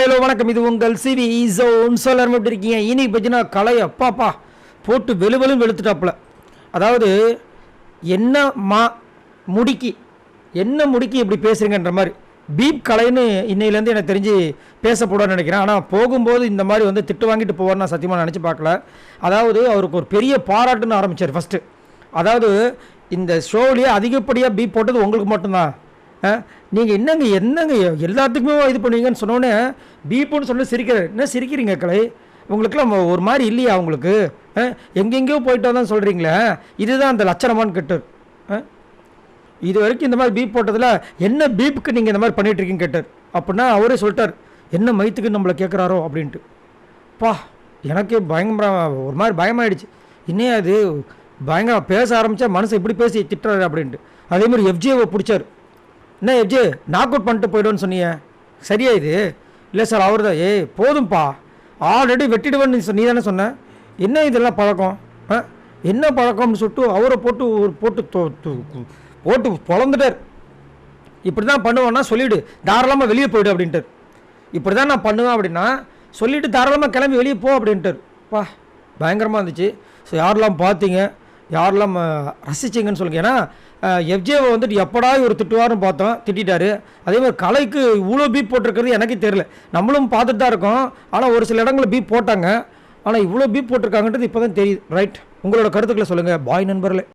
Hello வணக்கம். இது உங்கள் சிவி ஜோன். எல்லாரும் எப்படி இருக்கீங்க? இன்னைக்கு பார்த்தீங்கன்னா கலை அப்பாப்பா போட்டு வெளுவெலும் வெளுத்துட்டாப்புல. அதாவது என்ன முடிக்கி இப்படி பேசுகிறீங்கன்ற மாதிரி பீப் கலைன்னு இன்னையிலேருந்து எனக்கு தெரிஞ்சு பேசப்படான்னு நினைக்கிறேன். ஆனால் போகும்போது இந்த மாதிரி வந்து திட்டு வாங்கிட்டு போவார்னு நான் சத்தியமாக நினச்சி பார்க்கல. அதாவது அவருக்கு ஒரு பெரிய பாராட்டுன்னு ஆரம்பித்தார் ஃபஸ்ட்டு. அதாவது இந்த ஷோவிலேயே அதிகப்படியாக பீப் போட்டது உங்களுக்கு மட்டும்தான். நீங்கள் என்னங்க எல்லாத்துக்குமே இது பண்ணுவீங்கன்னு சொன்னோன்னே பீப்புன்னு சொன்ன சிரிக்கிறார். என்ன சிரிக்கிறீங்க கலை? உங்களுக்குலாம் ஒரு மாதிரி இல்லையா? உங்களுக்கு எங்கெங்கேயோ போயிட்டு வந்தான்னு சொல்கிறீங்களே, இதுதான் அந்த லட்சணமானு கேட்டார். இது வரைக்கும் இந்த மாதிரி பீப் போட்டதில் என்ன பீப்புக்கு நீங்கள் இந்த மாதிரி பண்ணிகிட்ருக்கீங்க கேட்டார். அப்படின்னா அவரே சொல்லிட்டார், என்ன மைத்துக்கு நம்மளை கேட்குறாரோ அப்படின்ட்டு. எனக்கே பயங்கர ஒரு மாதிரி பயமாயிடுச்சு. இன்னே அது பயங்கர பேச ஆரம்பித்தா மனசை இப்படி பேசி திட்டுறாரு அப்படின்ட்டு. அதேமாதிரி எஃப்ஜேவை பிடிச்சார். என்ன எஃப்ஜே நாக் அவுட் பண்ணிட்டு போய்டுவேன்னு சொன்னீங்க, சரியா? இது இல்லை சார், அவர் தான். போதும்ப்பா, ஆல்ரெடி வெட்டிடுவேன்னு நீ தானே சொன்ன. என்ன இதெல்லாம் பழக்கம்? என்ன பழக்கம்னு சொல்லிட்டு அவரை போட்டு பொழந்துட்டார். இப்படி தான் பண்ணுவேன்னா சொல்லிவிடு, தாராளமாக வெளியே போய்டு அப்படின்ட்டார். இப்படி தான் நான் பண்ணுவேன் அப்படின்னா சொல்லிவிட்டு தாராளமாக கிளம்பி வெளியே போ அப்படின்ட்டார். பயங்கரமாக இருந்துச்சு. ஸோ யாரெல்லாம் பார்த்தீங்க, யாரெல்லாம் ரசிச்சிங்கன்னு சொல்லுங்கள். ஏன்னா எஃப்ஜேவை வந்துட்டு எப்படா ஒரு திட்டுவார்னு பார்த்தோம், திட்டாரு. அதே மாதிரி கலைக்கு இவ்வளோ பீப் போட்டிருக்கிறது எனக்கே தெரியல. நம்மளும் பார்த்துட்டு தான் இருக்கோம். ஆனால் ஒரு சில இடங்களில் பீப் போட்டாங்க, ஆனால் இவ்வளோ பீப் போட்டிருக்காங்கன்றது இப்போ தான் தெரியுது. ரைட், உங்களோட கருத்துக்களை சொல்லுங்கள். பாய் நண்பர்களே.